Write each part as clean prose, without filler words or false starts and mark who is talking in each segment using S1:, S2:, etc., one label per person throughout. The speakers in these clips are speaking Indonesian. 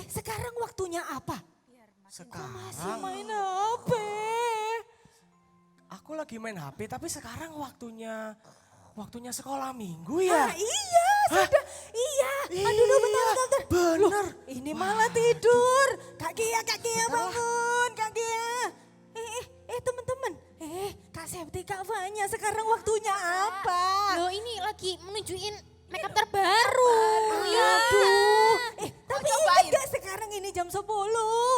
S1: sekarang waktunya apa? Masih
S2: Sekarang
S1: main HP.
S2: aku lagi main HP tapi sekarang waktunya sekolah minggu ya.
S1: Iya, sudah. Iya. Aduh, bentar.
S2: Bener.
S1: Ini malah tidur. Kak Gia bangun. Kak Gia. Teman-teman. Kak Septi, Kak Fanya, sekarang waktunya apa?
S3: Loh ini lagi menujuin makeup terbaru. Ya.
S1: Aduh. Tapi
S3: cobain.
S1: ingat gak sekarang ini jam 10.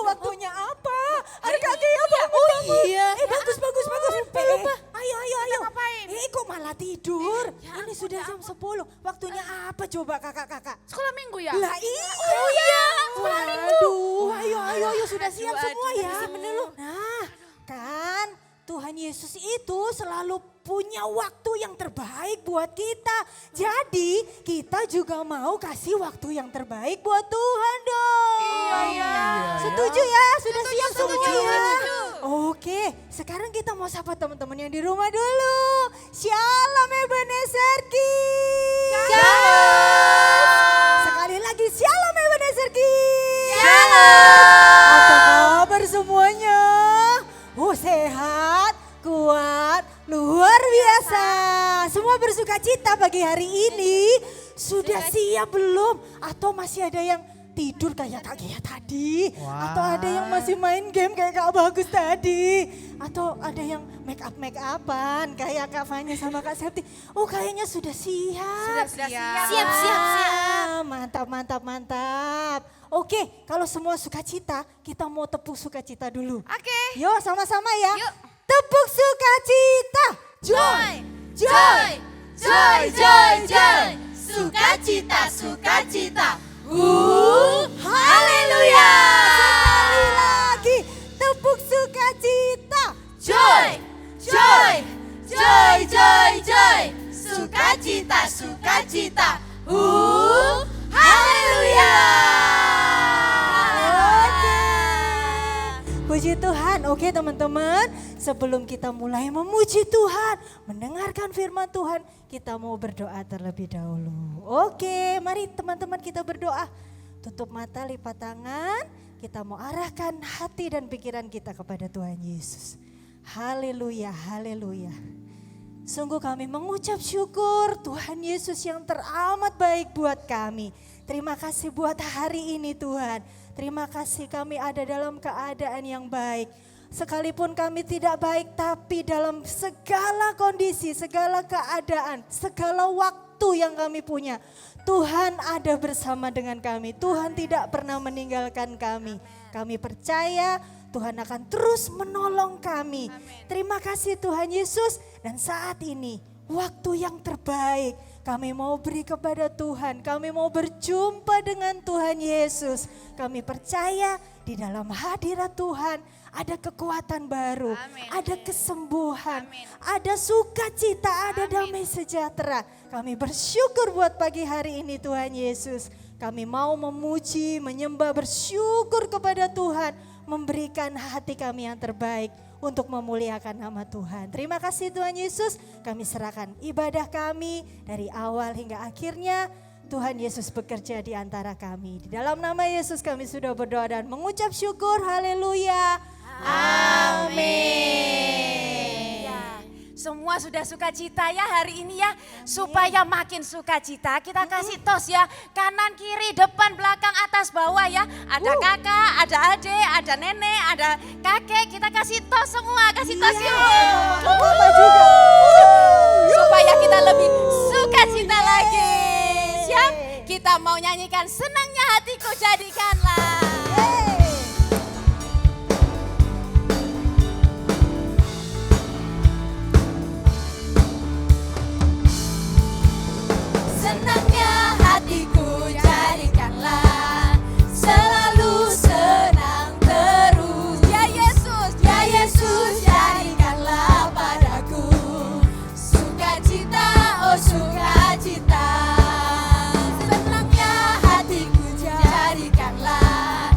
S1: Waktunya apa? Ada Kak Gia bangun.
S3: iya.
S1: Bagus.
S3: Lupa.
S1: Ayo.
S3: ngapain?
S1: Kok malah tidur? Ini sudah jam 10. Waktunya apa coba kakak-kakak?
S3: Sekolah minggu ya?
S1: Lah iya.
S3: Oh iya, sekolah minggu.
S1: Waduh, ayo sudah siap
S3: Aduh,
S1: semua ya.
S3: simpen dulu.
S1: Nah, kan Tuhan Yesus itu selalu punya waktu yang terbaik buat kita. Jadi kita juga mau kasih waktu yang terbaik buat Tuhan dong.
S3: Iya.
S1: Setuju ya? Sudah siap semua
S3: setuju,
S1: ya?
S3: setuju.
S1: Oke, sekarang kita mau sapa teman-teman yang di rumah dulu. Shalom Ebenezer Kids. Sekali lagi Shalom Ebenezer Kids. Apa kabar semuanya? Sehat, kuat, luar biasa. Semua bersuka cita pagi hari ini. Sudah siap belum? Atau masih ada yang tidur kayak Kak Gia tadi? Atau ada yang masih main game kayak Kak Bagus tadi? Atau ada yang make upan kayak Kak Fanya sama Kak Septi? Oh kayaknya sudah siap.
S3: Sudah siap.
S1: Mantap. Oke, kalau semua sukacita, kita mau tepuk sukacita dulu.
S3: Oke.
S1: Yuk sama-sama ya.
S3: Yuk.
S1: Tepuk sukacita. Joy.
S3: Sukacita.
S1: Haleluya. Sekali lagi. Tepuk sukacita.
S3: Sukacita. Haleluya.
S1: Oke. Puji Tuhan. Oke teman-teman, sebelum kita mulai memuji Tuhan, mendengarkan firman Tuhan, kita mau berdoa terlebih dahulu. Oke, mari teman-teman kita berdoa. Tutup mata, lipat tangan, kita mau arahkan hati dan pikiran kita kepada Tuhan Yesus. Haleluya. Sungguh kami mengucap syukur Tuhan Yesus yang teramat baik buat kami. Terima kasih buat hari ini Tuhan. Terima kasih kami ada dalam keadaan yang baik. Sekalipun kami tidak baik tapi dalam segala kondisi, segala keadaan, segala waktu yang kami punya. Tuhan ada bersama dengan kami. Tuhan tidak pernah meninggalkan kami. Kami percaya Tuhan akan terus menolong kami. Terima kasih Tuhan Yesus. Dan saat ini waktu yang terbaik kami mau beri kepada Tuhan. Kami mau berjumpa dengan Tuhan Yesus. Kami percaya di dalam hadirat Tuhan ada kekuatan baru. Ada kesembuhan. Ada sukacita, ada damai sejahtera. Kami bersyukur buat pagi hari ini Tuhan Yesus. Kami mau memuji, menyembah, bersyukur kepada Tuhan. Memberikan hati kami yang terbaik untuk memuliakan nama Tuhan. Terima kasih Tuhan Yesus, kami serahkan ibadah kami dari awal hingga akhirnya. Tuhan Yesus bekerja di antara kami. Di dalam nama Yesus kami sudah berdoa dan mengucap syukur. Haleluya. Amin.
S4: Ya, semua sudah sukacita ya hari ini ya. Supaya makin sukacita kita kasih tos ya. Kanan, kiri, depan, belakang, atas, bawah ya. Ada kakak, ada adik, ada nenek, ada kakek. Kita kasih tos semua, kasih tos yuk.
S1: Mama juga.
S4: Supaya kita lebih sukacita lagi. Siap? Kita mau nyanyikan senangnya hatiku jadikanlah.
S3: Senangnya hatiku jadikanlah selalu senang terus. Ya Yesus jadikanlah padaku sukacita, oh sukacita. Senangnya hatiku jadikanlah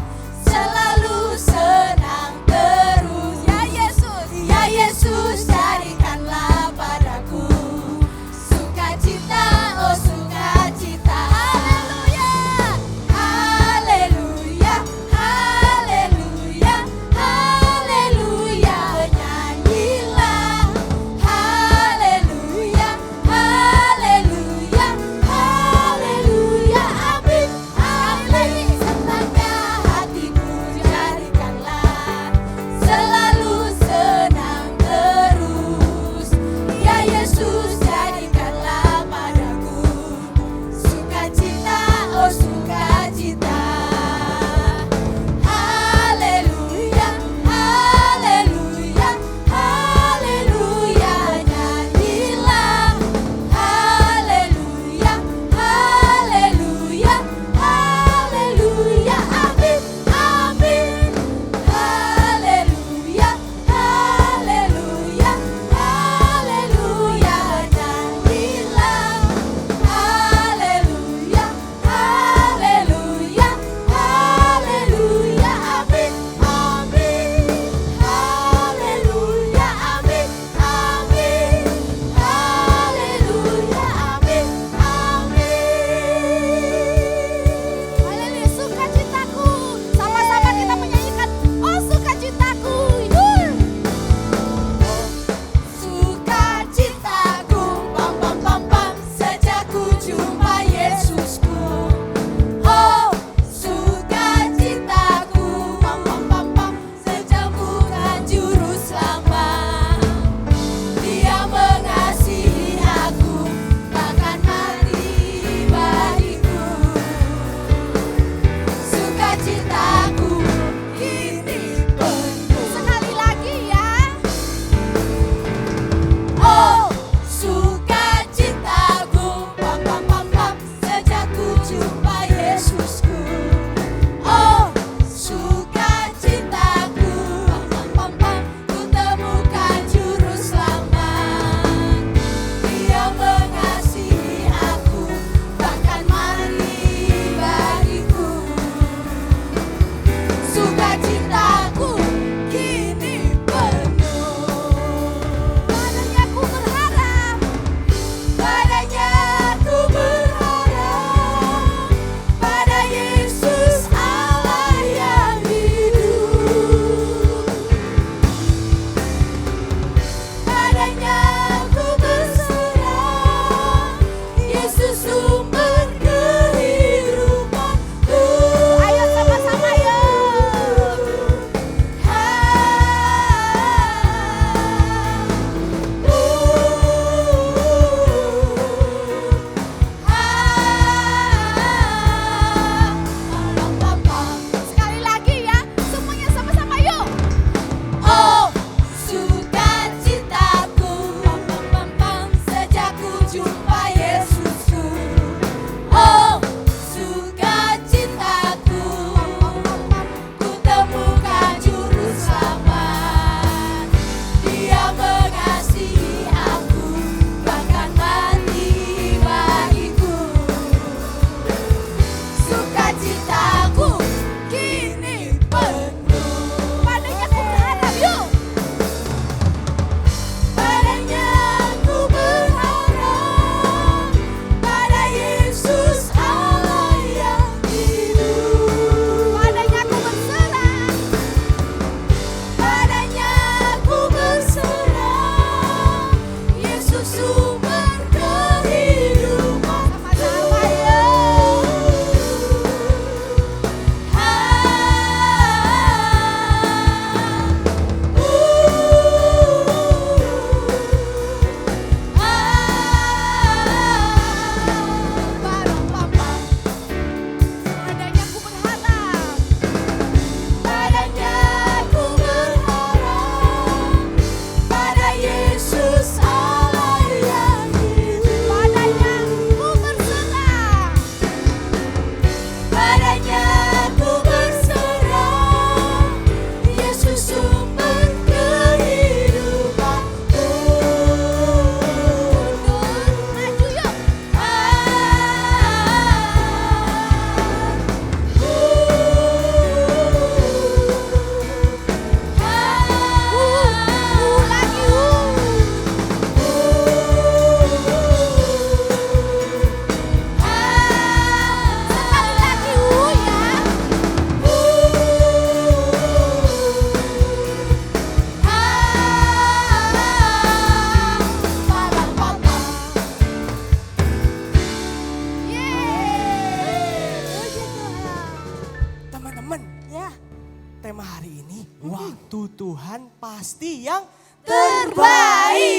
S2: waktu Tuhan pasti yang
S1: Terbaik.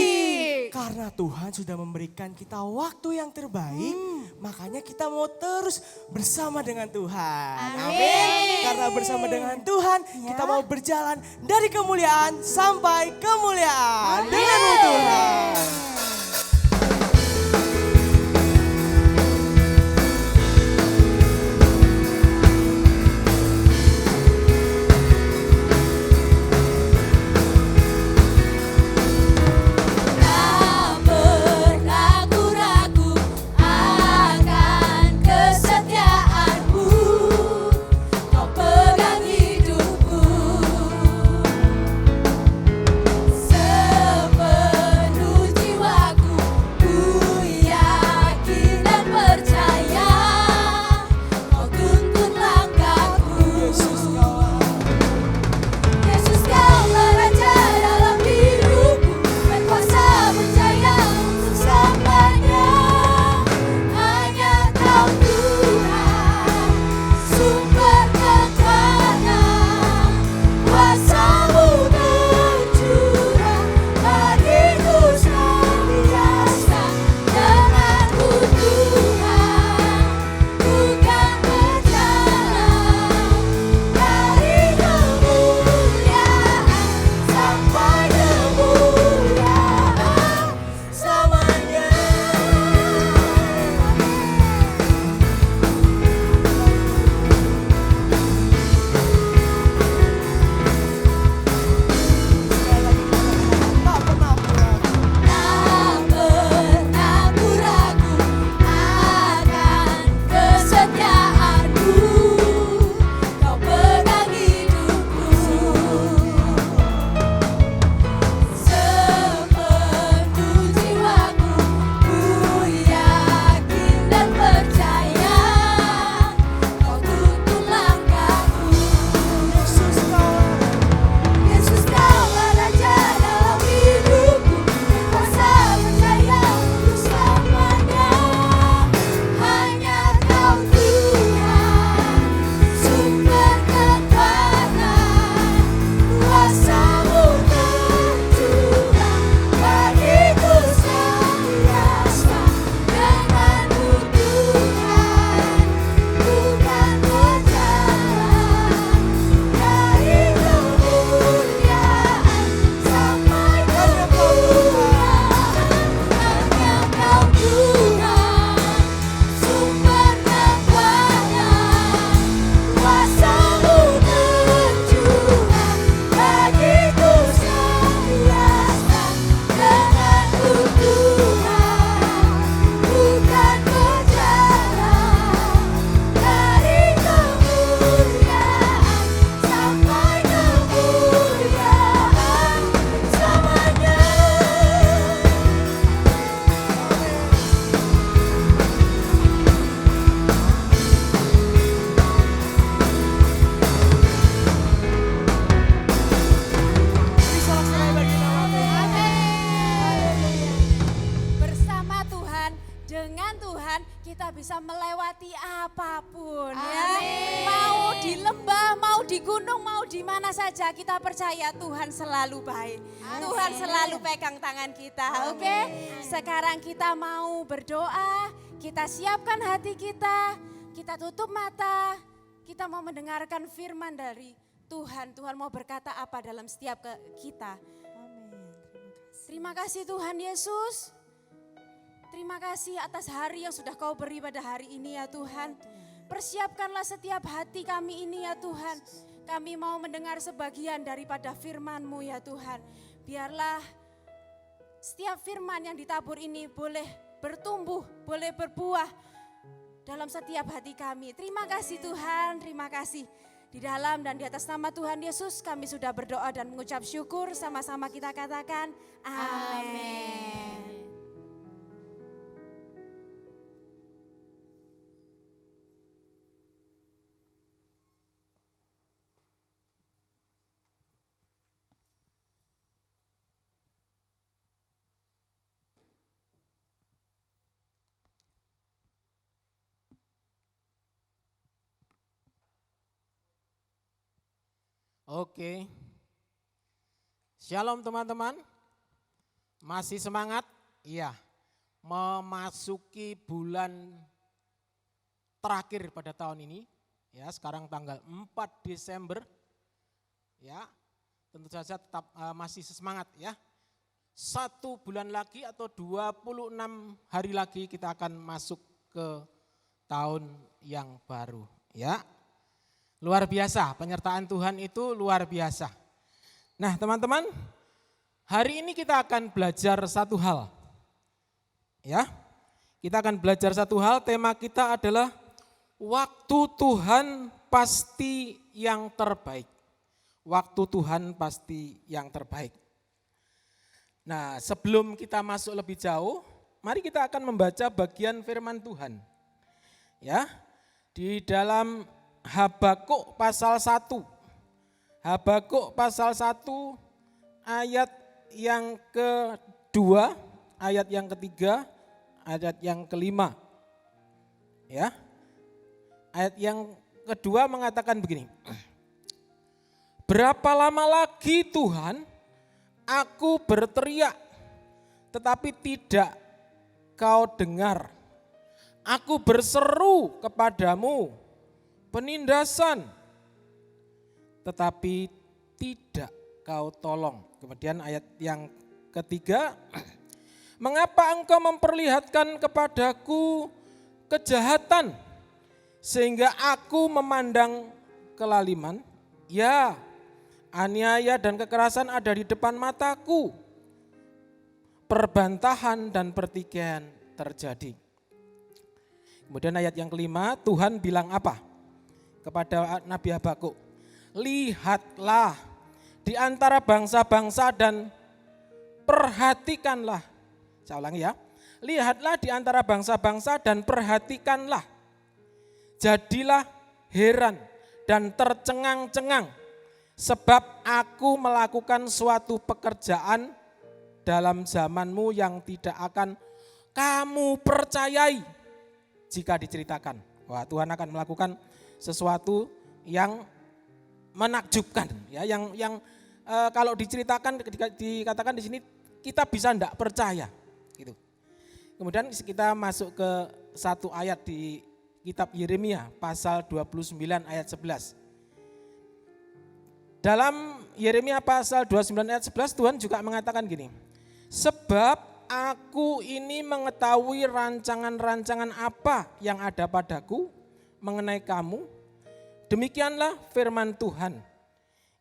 S2: Karena Tuhan sudah memberikan kita waktu yang terbaik, makanya kita mau terus bersama dengan Tuhan. Amin. Karena bersama dengan Tuhan, kita mau berjalan dari kemuliaan sampai kemuliaan denganmu Tuhan.
S4: bisa melewati apapun ya. Mau di lembah, mau di gunung, mau di mana saja kita percaya Tuhan selalu baik. Tuhan selalu pegang tangan kita, oke? Sekarang kita mau berdoa, kita siapkan hati kita tutup mata, kita mau mendengarkan firman dari Tuhan. Tuhan mau berkata apa dalam setiap kita. Terima kasih Tuhan Yesus. Terima kasih atas hari yang sudah Kau beri pada hari ini ya Tuhan. Persiapkanlah setiap hati kami ini ya Tuhan. Kami mau mendengar sebagian daripada firman-Mu ya Tuhan. Biarlah setiap firman yang ditabur ini boleh bertumbuh, boleh berbuah dalam setiap hati kami. Terima kasih Tuhan, terima kasih. Di dalam dan di atas nama Tuhan Yesus kami sudah berdoa dan mengucap syukur. Sama-sama kita katakan amin.
S5: Oke, Shalom teman-teman, masih semangat? Iya, memasuki bulan terakhir pada tahun ini, ya sekarang tanggal 4 Desember, ya tentu saja tetap masih semangat ya. 1 bulan lagi atau 26 hari lagi kita akan masuk ke tahun yang baru ya. Luar biasa, penyertaan Tuhan itu luar biasa. Nah teman-teman, hari ini kita akan belajar satu hal. Ya, kita akan belajar satu hal, tema kita adalah waktu Tuhan pasti yang terbaik. Waktu Tuhan pasti yang terbaik. Nah sebelum kita masuk lebih jauh, mari kita akan membaca bagian firman Tuhan. Ya, di dalam Habakuk pasal 1. Habakuk pasal 1 ayat yang kedua, ayat yang ketiga, ayat yang kelima. Ya. Ayat yang kedua mengatakan begini. Berapa lama lagi Tuhan aku berteriak tetapi tidak kau dengar. Aku berseru kepadamu penindasan tetapi tidak kau tolong. Kemudian ayat yang ketiga, mengapa engkau memperlihatkan kepadaku kejahatan sehingga aku memandang kelaliman? Ya, aniaya dan kekerasan ada di depan mataku. Perbantahan dan pertikaian terjadi. Kemudian ayat yang kelima, Tuhan bilang apa kepada Nabi Habakuk? Lihatlah di antara bangsa-bangsa dan perhatikanlah. Saya ulangi ya. Lihatlah di antara bangsa-bangsa dan perhatikanlah. Jadilah heran dan tercengang-cengang. Sebab aku melakukan suatu pekerjaan dalam zamanmu yang tidak akan kamu percayai jika diceritakan. Wah, Tuhan akan melakukan sesuatu yang menakjubkan ya, yang kalau diceritakan, dikatakan di sini kita bisa enggak percaya gitu. Kemudian kita masuk ke satu ayat di kitab Yeremia pasal 29 ayat 11. Dalam Yeremia pasal 29 ayat 11 Tuhan juga mengatakan gini. Sebab aku ini mengetahui rancangan-rancangan apa yang ada padaku mengenai kamu. Demikianlah firman Tuhan,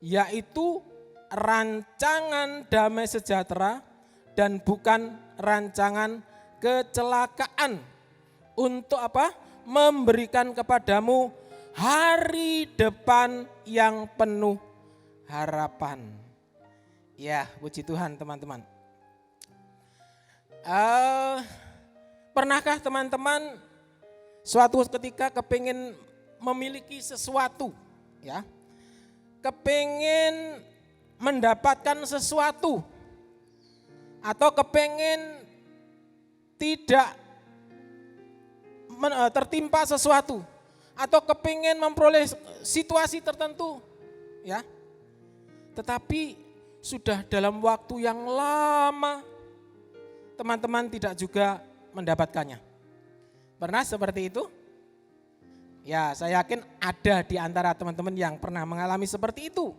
S5: yaitu rancangan damai sejahtera dan bukan rancangan kecelakaan. Untuk apa? Memberikan kepadamu hari depan yang penuh harapan. Ya, puji Tuhan teman-teman. Pernahkah teman-teman suatu ketika kepingin memiliki sesuatu, ya, kepingin mendapatkan sesuatu, atau kepingin tidak tertimpa sesuatu, atau kepingin memperoleh situasi tertentu, ya, tetapi sudah dalam waktu yang lama teman-teman tidak juga mendapatkannya. Pernah seperti itu? Ya, saya yakin ada di antara teman-teman yang pernah mengalami seperti itu.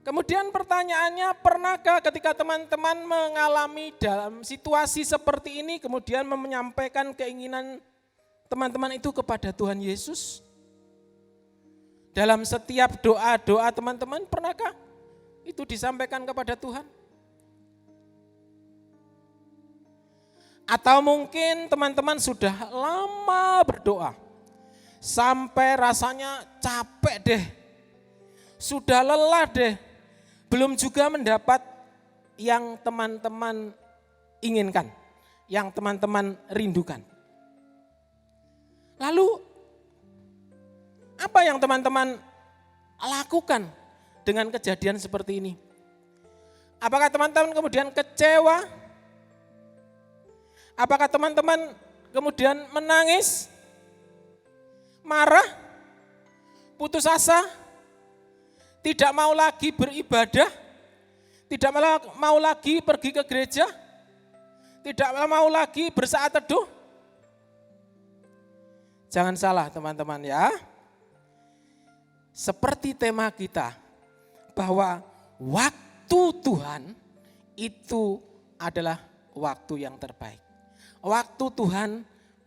S5: Kemudian pertanyaannya, pernahkah ketika teman-teman mengalami dalam situasi seperti ini, kemudian menyampaikan keinginan teman-teman itu kepada Tuhan Yesus? Dalam setiap doa-doa teman-teman, pernahkah itu disampaikan kepada Tuhan? Atau mungkin teman-teman sudah lama berdoa, sampai rasanya capek deh, sudah lelah deh, belum juga mendapat yang teman-teman inginkan, yang teman-teman rindukan. Lalu apa yang teman-teman lakukan dengan kejadian seperti ini? Apakah teman-teman kemudian kecewa? Apakah teman-teman kemudian menangis? Marah, putus asa, tidak mau lagi beribadah, Tidak mau lagi pergi ke gereja? Tidak mau lagi bersaat teduh? Jangan salah teman-teman ya. Seperti tema kita, bahwa waktu Tuhan itu adalah waktu yang terbaik. Waktu Tuhan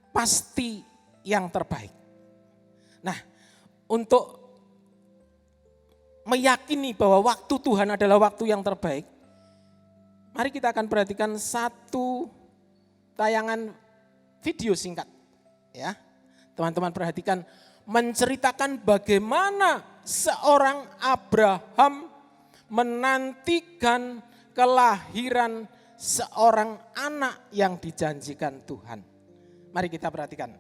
S5: pasti yang terbaik. Nah, untuk meyakini bahwa waktu Tuhan adalah waktu yang terbaik, mari kita akan perhatikan satu tayangan video singkat. Ya, teman-teman perhatikan, menceritakan bagaimana seorang Abraham menantikan kelahiran seorang anak yang dijanjikan Tuhan. Mari kita perhatikan.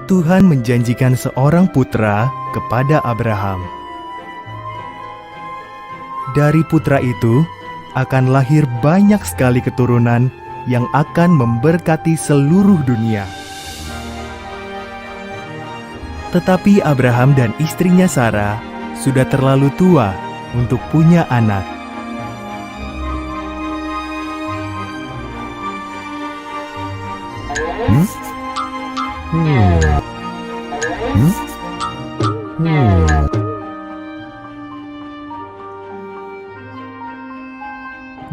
S6: Tuhan menjanjikan seorang putra kepada Abraham. Dari putra itu akan lahir banyak sekali keturunan yang akan memberkati seluruh dunia. Tetapi Abraham dan istrinya Sarah sudah terlalu tua untuk punya anak. Hmm?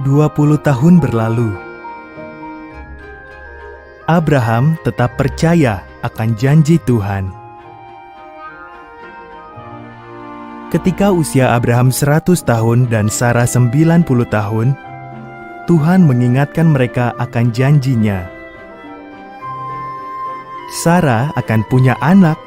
S6: 20 tahun berlalu. Abraham tetap percaya akan janji Tuhan. Ketika usia Abraham 100 tahun dan Sarah 90 tahun, Tuhan mengingatkan mereka akan janjinya. Sarah akan punya anak.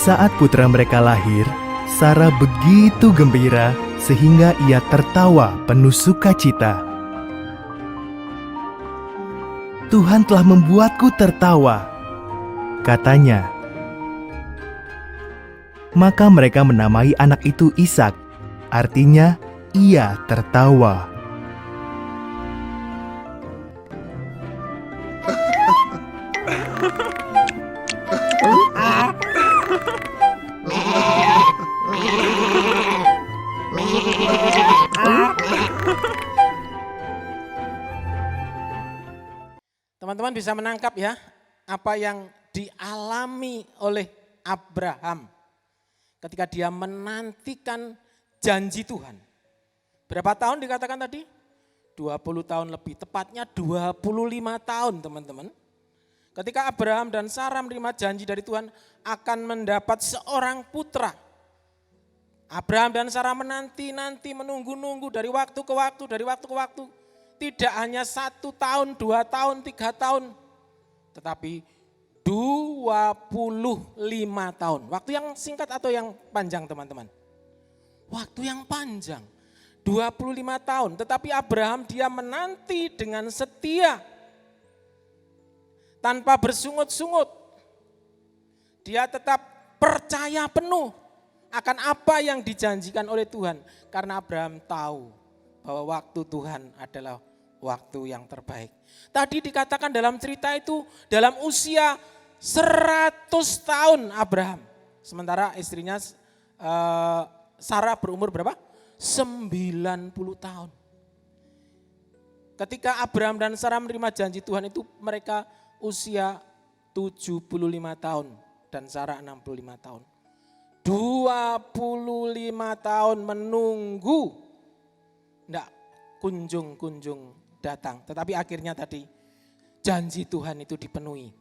S6: Saat putra mereka lahir, Sarah begitu gembira sehingga ia tertawa penuh sukacita. Tuhan telah membuatku tertawa, katanya. Maka mereka menamai anak itu Ishak, artinya ia tertawa.
S5: Teman-teman bisa menangkap ya apa yang dialami oleh Abraham ketika dia menantikan janji Tuhan. Berapa tahun dikatakan tadi? 20 tahun lebih, tepatnya 25 tahun teman-teman. Ketika Abraham dan Sarah menerima janji dari Tuhan akan mendapat seorang putra. Abraham dan Sarah menanti-nanti, menunggu-nunggu dari waktu ke waktu. Tidak hanya 1 tahun, 2 tahun, 3 tahun. Tetapi 25 tahun. Waktu yang singkat atau yang panjang teman-teman? Waktu yang panjang. 25 tahun. Tetapi Abraham dia menanti dengan setia. Tanpa bersungut-sungut. Dia tetap percaya penuh akan apa yang dijanjikan oleh Tuhan. Karena Abraham tahu bahwa waktu Tuhan adalah waktu yang terbaik. Tadi dikatakan dalam cerita itu dalam usia 100 tahun Abraham. Sementara istrinya Sarah berumur berapa? 90 tahun. Ketika Abraham dan Sarah menerima janji Tuhan itu mereka usia 75 tahun dan Sarah 65 tahun. 25 tahun menunggu, enggak kunjung datang. Tetapi akhirnya tadi janji Tuhan itu dipenuhi.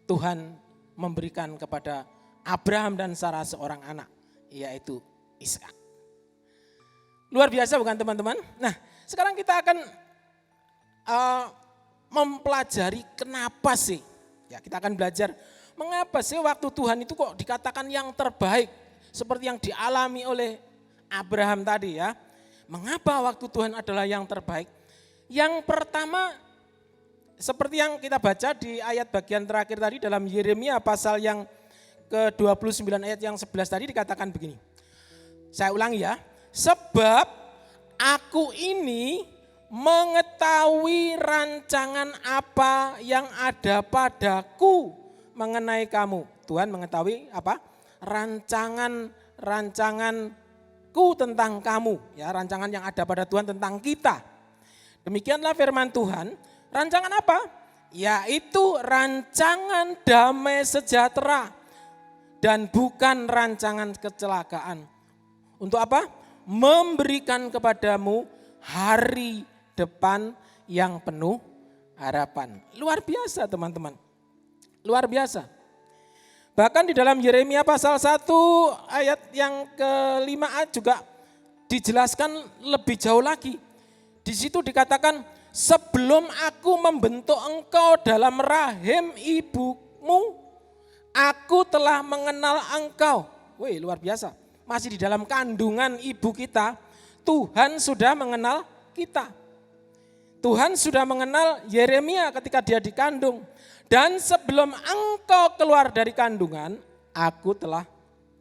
S5: Tuhan memberikan kepada Abraham dan Sarah seorang anak, yaitu Ishak. Luar biasa bukan teman-teman? Nah sekarang kita akan mempelajari kenapa sih. Ya, kita akan belajar mengapa sih waktu Tuhan itu kok dikatakan yang terbaik. Seperti yang dialami oleh Abraham tadi ya. Mengapa waktu Tuhan adalah yang terbaik? Yang pertama seperti yang kita baca di ayat bagian terakhir tadi dalam Yeremia pasal yang ke-29 ayat yang 11 tadi dikatakan begini. Saya ulangi ya. Sebab aku ini mengetahui rancangan apa yang ada padaku mengenai kamu. Tuhan mengetahui apa? Rancanganku tentang kamu. Ya, rancangan yang ada pada Tuhan tentang kita. Demikianlah firman Tuhan. Rancangan apa? Yaitu rancangan damai sejahtera dan bukan rancangan kecelakaan. Untuk apa? Memberikan kepadamu hari depan yang penuh harapan. Luar biasa teman-teman. Luar biasa. Bahkan di dalam Yeremia pasal 1 ayat yang ke-5 juga dijelaskan lebih jauh lagi. Di situ dikatakan, sebelum aku membentuk engkau dalam rahim ibumu, aku telah mengenal engkau. Wih, luar biasa. Masih di dalam kandungan ibu kita, Tuhan sudah mengenal kita. Tuhan sudah mengenal Yeremia ketika dia dikandung. Dan sebelum engkau keluar dari kandungan, aku telah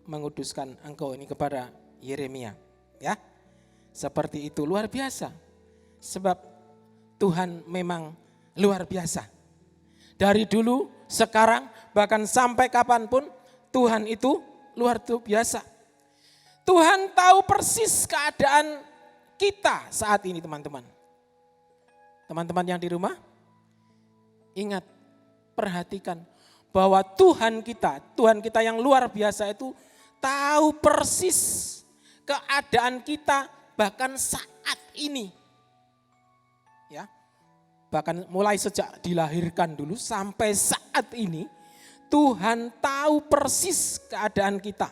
S5: menguduskan engkau. Ini kepada Yeremia. Ya, seperti itu, luar biasa. Sebab Tuhan memang luar biasa. Dari dulu, sekarang, bahkan sampai kapanpun, Tuhan itu luar biasa. Tuhan tahu persis keadaan kita saat ini teman-teman. Teman-teman yang di rumah, ingat, perhatikan bahwa Tuhan kita yang luar biasa itu tahu persis keadaan kita bahkan saat ini. Ya. Bahkan mulai sejak dilahirkan dulu sampai saat ini, Tuhan tahu persis keadaan kita.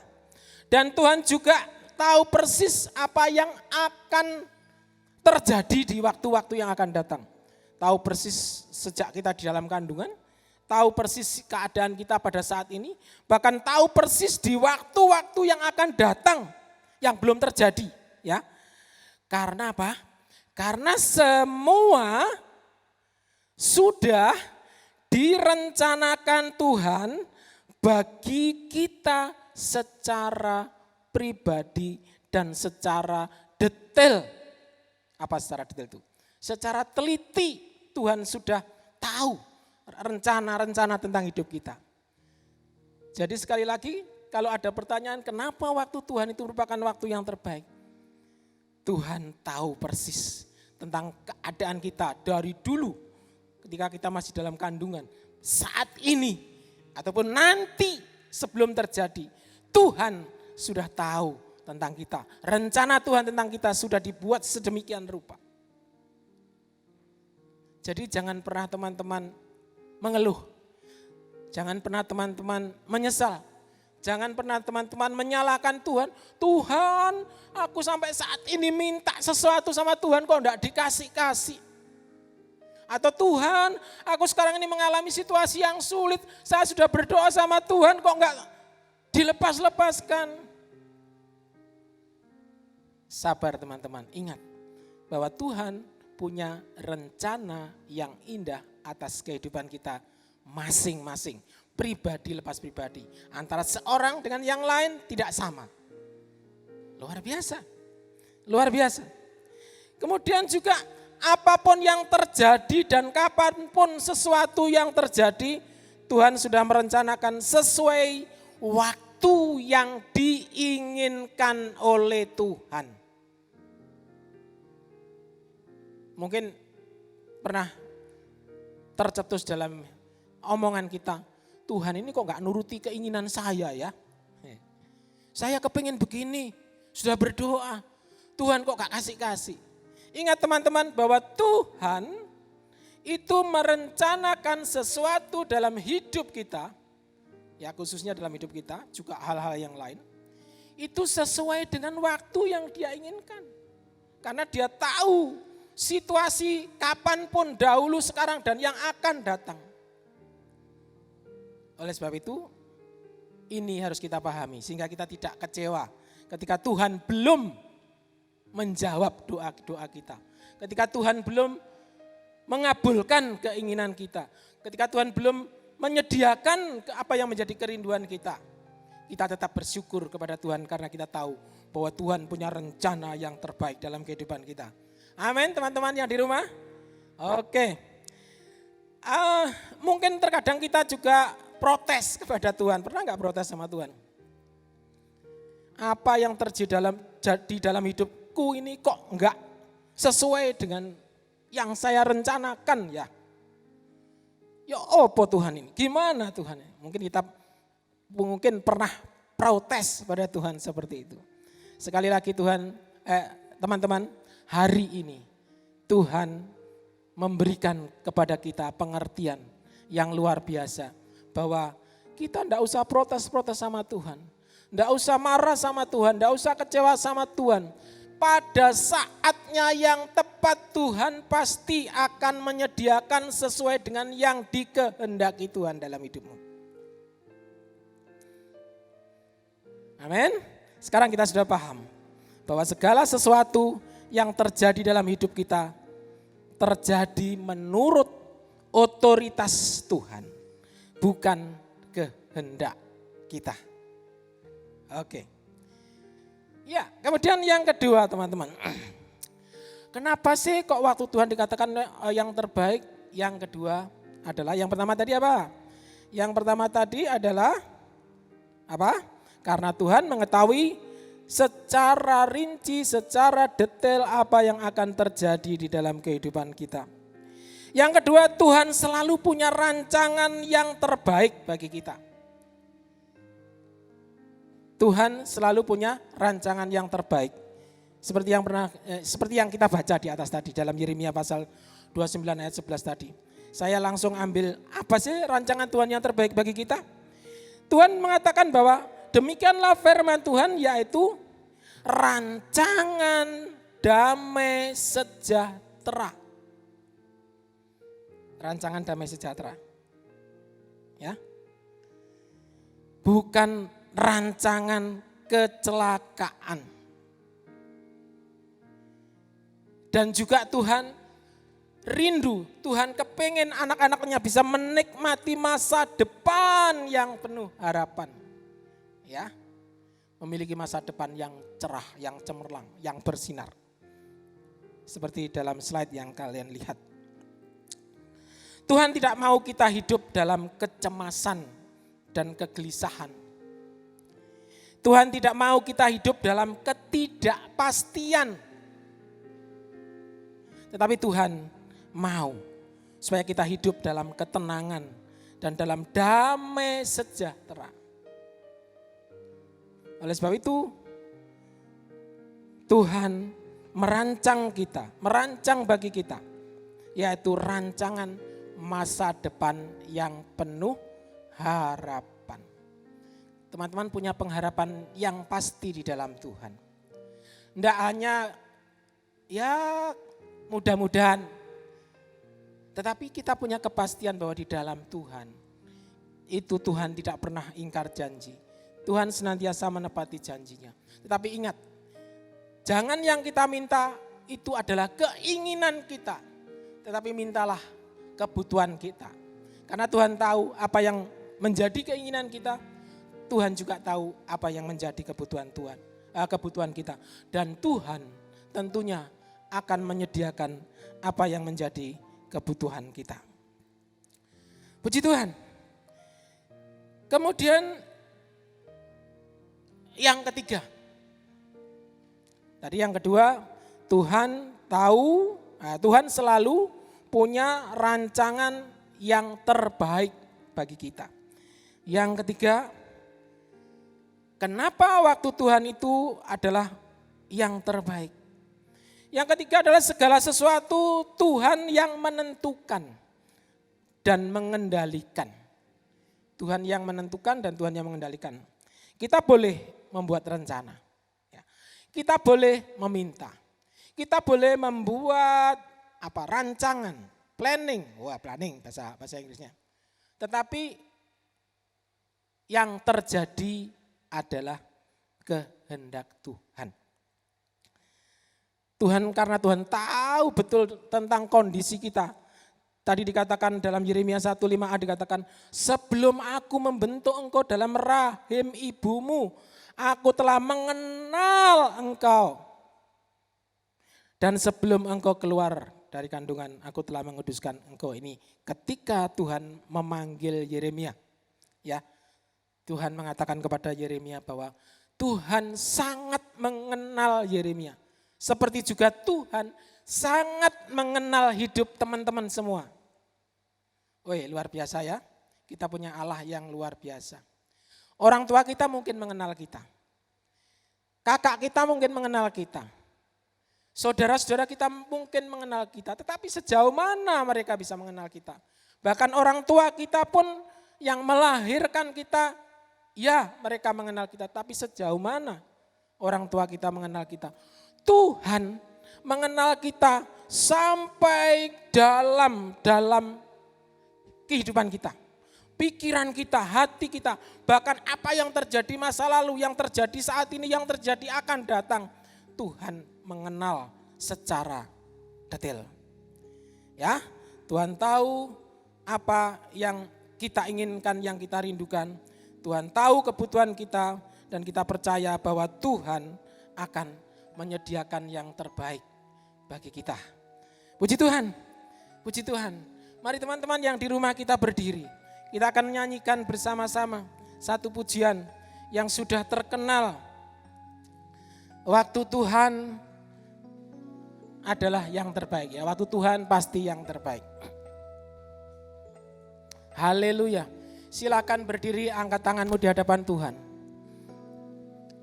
S5: Dan Tuhan juga tahu persis apa yang akan terjadi di waktu-waktu yang akan datang. Tahu persis sejak kita di dalam kandungan, tahu persis keadaan kita pada saat ini, bahkan tahu persis di waktu-waktu yang akan datang yang belum terjadi, ya. Karena apa? Karena semua sudah direncanakan Tuhan bagi kita secara pribadi dan secara detail. Apa secara detail itu? Secara teliti Tuhan sudah tahu rencana-rencana tentang hidup kita. Jadi sekali lagi, kalau ada pertanyaan kenapa waktu Tuhan itu merupakan waktu yang terbaik? Tuhan tahu persis tentang keadaan kita dari dulu ketika kita masih dalam kandungan. Saat ini ataupun nanti sebelum terjadi, Tuhan sudah tahu tentang kita. Rencana Tuhan tentang kita sudah dibuat sedemikian rupa. Jadi jangan pernah teman-teman mengeluh. Jangan pernah teman-teman menyesal. Jangan pernah teman-teman menyalahkan Tuhan. Tuhan, aku sampai saat ini minta sesuatu sama Tuhan kok enggak dikasih-kasih. Atau Tuhan, aku sekarang ini mengalami situasi yang sulit. Saya sudah berdoa sama Tuhan kok enggak dilepas-lepaskan. Sabar teman-teman, ingat bahwa Tuhan punya rencana yang indah atas kehidupan kita masing-masing. Pribadi lepas pribadi. Antara seorang dengan yang lain tidak sama. Luar biasa. Luar biasa. Kemudian juga apapun yang terjadi dan kapanpun sesuatu yang terjadi, Tuhan sudah merencanakan sesuai waktu yang diinginkan oleh Tuhan. Mungkin pernah tercetus dalam omongan kita, Tuhan ini kok gak nuruti keinginan saya ya. Saya kepingin begini, sudah berdoa, Tuhan kok gak kasih-kasih. Ingat teman-teman bahwa Tuhan itu merencanakan sesuatu dalam hidup kita, ya khususnya dalam hidup kita, juga hal-hal yang lain, itu sesuai dengan waktu yang Dia inginkan. Karena Dia tahu situasi kapanpun, dahulu, sekarang, dan yang akan datang. Oleh sebab itu, ini harus kita pahami sehingga kita tidak kecewa ketika Tuhan belum menjawab doa-doa kita. Ketika Tuhan belum mengabulkan keinginan kita. Ketika Tuhan belum menyediakan apa yang menjadi kerinduan kita. Kita tetap bersyukur kepada Tuhan karena kita tahu bahwa Tuhan punya rencana yang terbaik dalam kehidupan kita. Amin teman-teman yang di rumah. Oke. Mungkin terkadang kita juga protes kepada Tuhan. Pernah nggak protes sama Tuhan? Apa yang terjadi di dalam hidupku ini kok enggak sesuai dengan yang saya rencanakan ya. Ya apa Tuhan ini? Gimana Tuhan? Mungkin pernah protes pada Tuhan seperti itu. Sekali lagi teman-teman, hari ini Tuhan memberikan kepada kita pengertian yang luar biasa. Bahwa kita tidak usah protes-protes sama Tuhan. Tidak usah marah sama Tuhan, tidak usah kecewa sama Tuhan. Pada saatnya yang tepat Tuhan pasti akan menyediakan sesuai dengan yang dikehendaki Tuhan dalam hidupmu. Amin. Sekarang kita sudah paham bahwa segala sesuatu yang terjadi dalam hidup kita terjadi menurut otoritas Tuhan, bukan kehendak kita. Oke. Ya, kemudian yang kedua teman-teman. Kenapa sih kok waktu Tuhan dikatakan yang terbaik? Yang kedua adalah, yang pertama tadi apa? Yang pertama tadi adalah apa? Karena Tuhan mengetahui secara rinci, secara detail apa yang akan terjadi di dalam kehidupan kita. Yang kedua, Tuhan selalu punya rancangan yang terbaik bagi kita. Tuhan selalu punya rancangan yang terbaik. Seperti yang kita baca di atas tadi dalam Yeremia pasal 29 ayat 11 tadi. Saya langsung ambil apa sih rancangan Tuhan yang terbaik bagi kita? Tuhan mengatakan bahwa demikianlah firman Tuhan, yaitu rancangan damai sejahtera. Rancangan damai sejahtera. Ya. Bukan rancangan kecelakaan. Dan juga Tuhan rindu, Tuhan kepengen anak-anaknya bisa menikmati masa depan yang penuh harapan. Ya, memiliki masa depan yang cerah, yang cemerlang, yang bersinar. Seperti dalam slide yang kalian lihat. Tuhan tidak mau kita hidup dalam kecemasan dan kegelisahan. Tuhan tidak mau kita hidup dalam ketidakpastian. Tetapi Tuhan mau supaya kita hidup dalam ketenangan dan dalam damai sejahtera. Oleh sebab itu, Tuhan merancang bagi kita, yaitu rancangan masa depan yang penuh harapan. Teman-teman punya pengharapan yang pasti di dalam Tuhan. Tidak hanya ya mudah-mudahan, tetapi kita punya kepastian bahwa di dalam Tuhan, itu Tuhan tidak pernah ingkar janji. Tuhan senantiasa menepati janjinya. Tetapi ingat, jangan yang kita minta itu adalah keinginan kita. Tetapi mintalah kebutuhan kita. Karena Tuhan tahu apa yang menjadi keinginan kita. Tuhan juga tahu apa yang menjadi kebutuhan kita. Dan Tuhan tentunya akan menyediakan apa yang menjadi kebutuhan kita. Puji Tuhan. Kemudian yang ketiga. Tadi yang kedua, Tuhan tahu, Tuhan selalu punya rancangan yang terbaik bagi kita. Yang ketiga, kenapa waktu Tuhan itu adalah yang terbaik? Yang ketiga adalah segala sesuatu Tuhan yang menentukan dan mengendalikan. Tuhan yang menentukan dan Tuhan yang mengendalikan. Kita boleh membuat rencana. Kita boleh meminta. Kita boleh membuat rancangan, planning. Planning bahasa Inggrisnya. Tetapi yang terjadi adalah kehendak Tuhan. Karena Tuhan tahu betul tentang kondisi kita. Tadi dikatakan dalam Yeremia 1:5a dikatakan, sebelum aku membentuk engkau dalam rahim ibumu, aku telah mengenal engkau. Dan sebelum engkau keluar dari kandungan, aku telah menguduskan engkau. Ini ketika Tuhan memanggil Yeremia. Ya, Tuhan mengatakan kepada Yeremia bahwa Tuhan sangat mengenal Yeremia. Seperti juga Tuhan sangat mengenal hidup teman-teman semua. Woi, luar biasa ya. Kita punya Allah yang luar biasa. Orang tua kita mungkin mengenal kita. Kakak kita mungkin mengenal kita. Saudara-saudara kita mungkin mengenal kita. Tetapi sejauh mana mereka bisa mengenal kita? Bahkan orang tua kita pun yang melahirkan kita, ya mereka mengenal kita. Tapi sejauh mana orang tua kita mengenal kita? Tuhan mengenal kita sampai dalam kehidupan kita. Pikiran kita, hati kita, bahkan apa yang terjadi masa lalu, yang terjadi saat ini, yang terjadi akan datang. Tuhan mengenal secara detail. Ya, Tuhan tahu apa yang kita inginkan, yang kita rindukan. Tuhan tahu kebutuhan kita dan kita percaya bahwa Tuhan akan menyediakan yang terbaik bagi kita. Puji Tuhan, puji Tuhan. Mari teman-teman yang di rumah kita berdiri. Kita akan menyanyikan bersama-sama satu pujian yang sudah terkenal. Waktu Tuhan adalah yang terbaik ya. Waktu Tuhan pasti yang terbaik. Haleluya. Silakan berdiri, angkat tanganmu di hadapan Tuhan.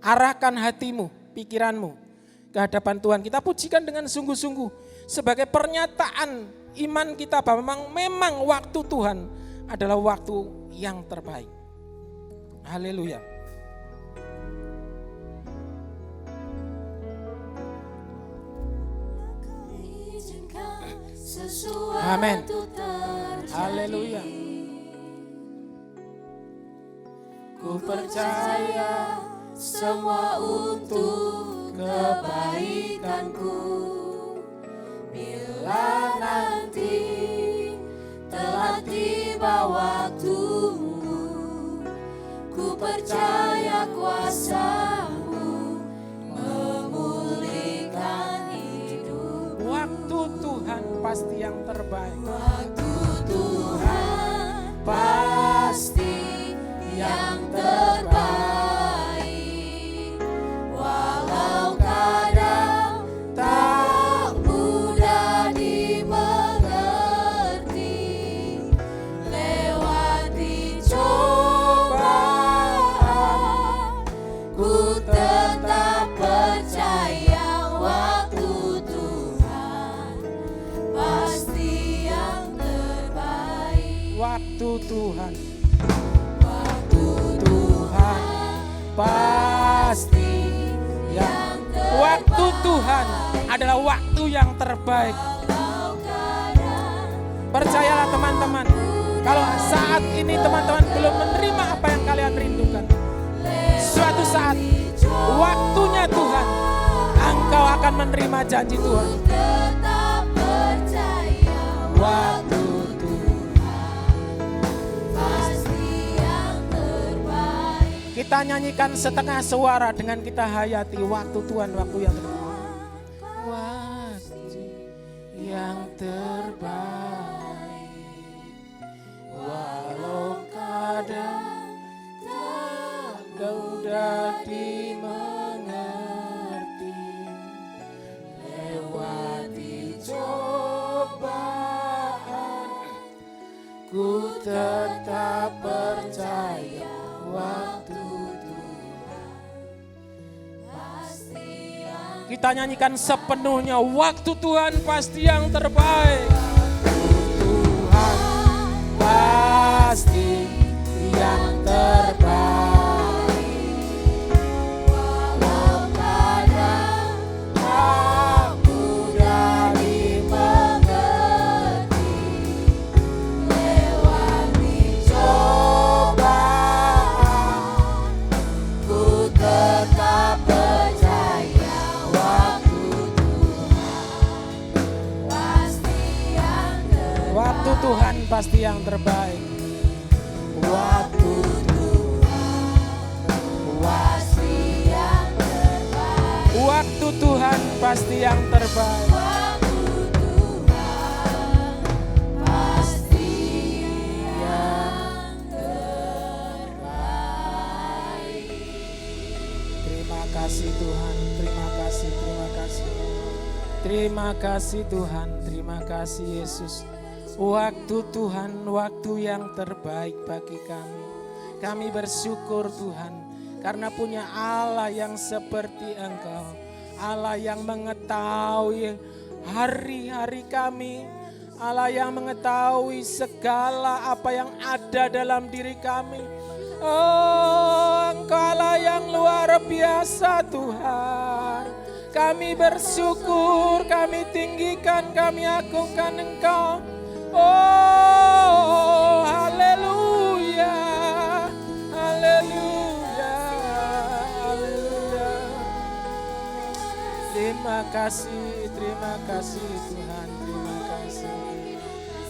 S5: Arahkan hatimu, pikiranmu ke hadapan Tuhan. Kita pujikan dengan sungguh-sungguh sebagai pernyataan iman kita bahwa memang waktu Tuhan adalah waktu yang terbaik. Haleluya. Amin. Haleluya. Ku percaya semua untuk kebaikanku. Bila nanti telah tiba waktumu, ku percaya kuasa-Mu memulihkan hidup. Waktu Tuhan pasti yang terbaik. Waktu Tuhan pasti yang terbaik. Walau kadang tak mudah dimengerti, lewati cobaan, ku tetap percaya waktu Tuhan pasti yang terbaik. Waktu Tuhan pasti yang terbaik. Waktu Tuhan adalah waktu yang terbaik. Percayalah teman-teman, kalau saat ini teman-teman belum menerima apa yang kalian rindukan, suatu saat waktunya Tuhan, engkau akan menerima janji Tuhan. Waktu kita nyanyikan setengah suara dengan kita hayati waktu Tuhan, waktu yang terbaik. Waktu yang terbaik. Walau kadang tak mudah dimengerti, lewati cobaan, ku tetap percaya waktu. Kita nyanyikan sepenuhnya, waktu Tuhan pasti yang terbaik. Tuhan pasti yang terbaik. Walau kadang tak mudah dimengerti, lewati cobaan, ku tetap percaya waktu Tuhan pasti yang pasti yang terbaik. Waktu Waktu Tuhan pasti yang terbaik. Terima kasih Tuhan, terima kasih, terima kasih. Terima kasih Tuhan, terima kasih Yesus. Waktu Tuhan, waktu yang terbaik bagi kami. Kami bersyukur Tuhan, karena punya Allah yang seperti Engkau. Allah yang mengetahui hari-hari kami. Allah yang mengetahui segala apa yang ada dalam diri kami. Oh, Engkau Allah yang luar biasa Tuhan. Kami bersyukur, kami tinggikan, kami agungkan Engkau. Oh, haleluya, haleluya, haleluya. Terima kasih Tuhan, terima kasih.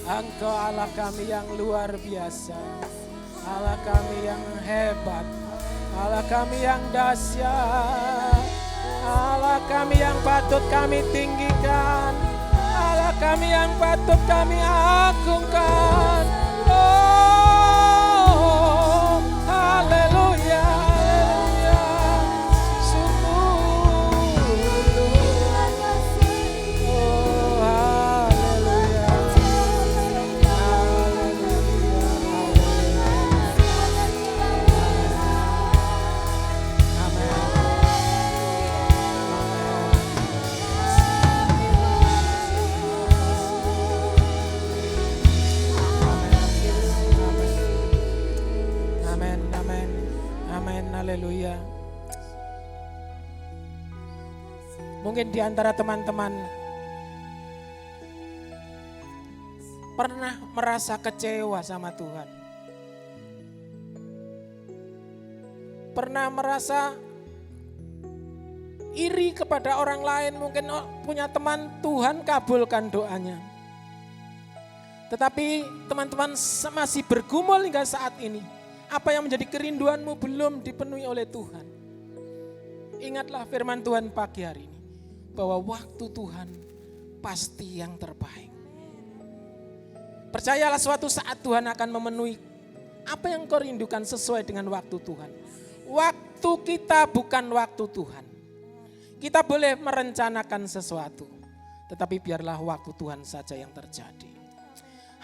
S5: Engkau Allah kami yang luar biasa, Allah kami yang hebat, Allah kami yang dahsyat, Allah kami yang patut kami tinggikan, Allah kami yang patut kami agungkan. Oh, haleluya, haleluya. Syukur. Oh, haleluya. Amin, amin, amin, haleluya. Mungkin di antara teman-teman pernah merasa kecewa sama Tuhan. Pernah merasa iri kepada orang lain, mungkin punya teman Tuhan kabulkan doanya. Tetapi teman-teman masih bergumul hingga saat ini. Apa yang menjadi kerinduanmu belum dipenuhi oleh Tuhan. Ingatlah firman Tuhan pagi hari ini. Bahwa waktu Tuhan pasti yang terbaik. Percayalah suatu saat Tuhan akan memenuhi apa yang kau rindukan sesuai dengan waktu Tuhan. Waktu kita bukan waktu Tuhan. Kita boleh merencanakan sesuatu. Tetapi biarlah waktu Tuhan saja yang terjadi.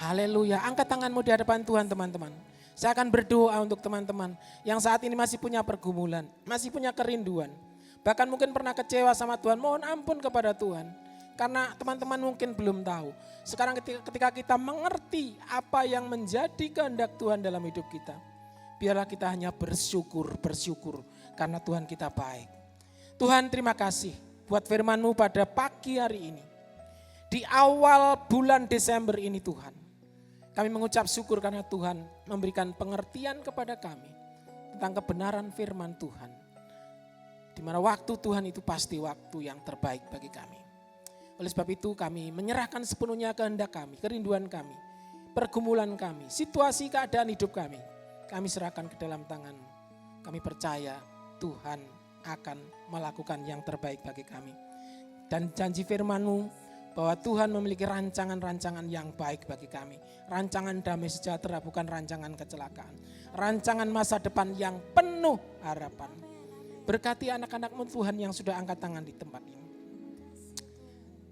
S5: Haleluya, angkat tanganmu di hadapan Tuhan teman-teman. Saya akan berdoa untuk teman-teman yang saat ini masih punya pergumulan, masih punya kerinduan. Bahkan mungkin pernah kecewa sama Tuhan, mohon ampun kepada Tuhan. Karena teman-teman mungkin belum tahu. Sekarang ketika kita mengerti apa yang menjadi kehendak Tuhan dalam hidup kita. Biarlah kita hanya bersyukur karena Tuhan kita baik. Tuhan terima kasih buat firman-Mu pada pagi hari ini. Di awal bulan Desember ini Tuhan. Kami mengucap syukur karena Tuhan memberikan pengertian kepada kami tentang kebenaran firman Tuhan. Di mana waktu Tuhan itu pasti waktu yang terbaik bagi kami. Oleh sebab itu kami menyerahkan sepenuhnya kehendak kami, kerinduan kami, pergumulan kami, situasi keadaan hidup kami. Kami serahkan ke dalam tangan. Kami percaya Tuhan akan melakukan yang terbaik bagi kami. Dan janji firman-Mu bahwa Tuhan memiliki rancangan-rancangan yang baik bagi kami. Rancangan damai sejahtera bukan rancangan kecelakaan. Rancangan masa depan yang penuh harapan. Berkati anak-anak-Mu Tuhan yang sudah angkat tangan di tempat ini.